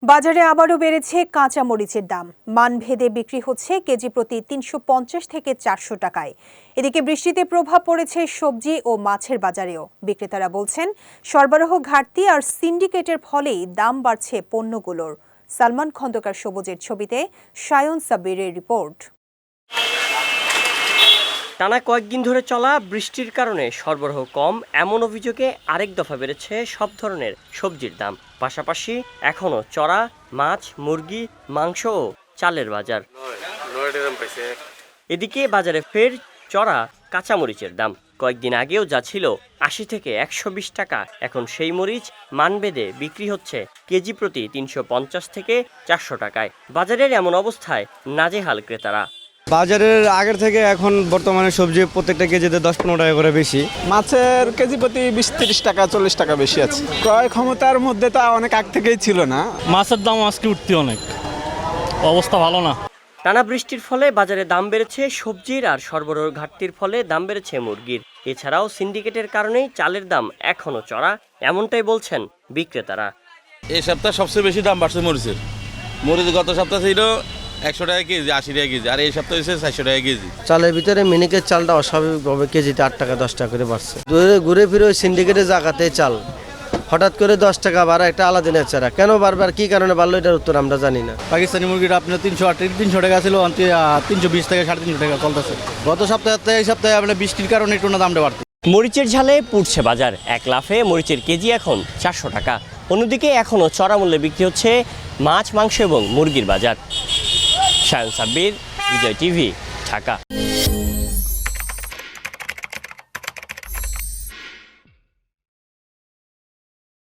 বাজারে আবারও বেড়েছে কাঁচা মরিচের দাম। মানভেদে বিক্রি হচ্ছে কেজি প্রতি ৩৫০ থেকে ৪০০ টাকায়। এদিকে বৃষ্টিতে প্রভাব পড়েছে সবজি ও মাছের বাজারেও। বিক্রেতারা বলছেন, সরবরাহ ঘাটতি আর সিন্ডিকেটের ফলেই দাম বাড়ছে পণ্যগুলোর। সালমান খন্দকার সবুজের ছবিতে সায়ন সাব্বিরের রিপোর্ট। টানা কয়েকদিন ধরে চলা বৃষ্টির কারণে সরবরাহ কম এমন অভিযোগে আরেক দফা বেড়েছে সব ধরনের সবজির দাম। পাশাপাশি এখনও চড়া মাছ, মুরগি, মাংস ও চালের বাজার। এদিকে বাজারে ফের চড়া কাঁচামরিচের দাম। কয়েকদিন আগেও যা ছিল ৮০ থেকে ১২০ টাকা, এখন সেই মরিচ মানভেদে বিক্রি হচ্ছে কেজি প্রতি ৩৫০ থেকে ৪০০ টাকায়। বাজারের এমন অবস্থায় নাজেহাল ক্রেতারা। বাজারের আগের থেকে এখন বর্তমানে সবজি প্রত্যেকটা কেজিতে ১০-১৫ টাকা করে বেশি। মাছের কেজি প্রতি ২০-৩০ টাকা ৪০ টাকা বেশি আছে। ক্রয় ক্ষমতার মধ্যে তা অনেক আগ থেকেই ছিল না। মাছের দাম আজকে উঠতে অনেক, অবস্থা ভালো না। টানা বৃষ্টির ফলে বাজারে দাম বেড়েছে সবজির, আর সরবরাহ ঘাটতির ফলে দাম বেড়েছে মুরগির। এছাড়াও সিন্ডিকেটের কারণেই চালের দাম এখনও চড়া, এমনটাই বলছেন বিক্রেতারা। এই সপ্তাহে সবচেয়ে বেশি দাম বাড়ছে মরিচের। মরিচ গত সপ্তাহে ছিল ১০০ টাকা কেজি, ৮০ টাকা কেজি, আর এই সপ্তাহে হচ্ছে ৪০০ টাকা কেজি। চালের ভিতরে মিনিকেট চালটা অস্বাভাবিকভাবে কেজিতে ৮ টাকা 10 টাকা করে বাড়ছে। ঘুরে ফিরে ওই সিন্ডিকেটের জায়গাতে চাল হঠাৎ করে 10 টাকা বাড়া একটা আলাদা নেচারা। কেন বারবার কি কারণে বাড়লো এটার উত্তর আমরা জানি না। পাকিস্তানি মুরগিটা আপনার ৩০০ টাকা ছিল, ৩২০ থেকে ৩৫০ টাকা চলতেছে। গত সপ্তাহে এই সপ্তাহে আপনার বৃষ্টির কারণে একটু দামটা বাড়ছে। মরিচের ঝালে পুড়ছে বাজার। এক লাফে মরিচের কেজি এখন ৪০০ টাকা। অন্যদিকে এখনও চড়া মূল্যে বিক্রি হচ্ছে মাছ, মাংস এবং মুরগির বাজার। সায়ন সাব্বির, বিজয় টিভি, ঢাকা।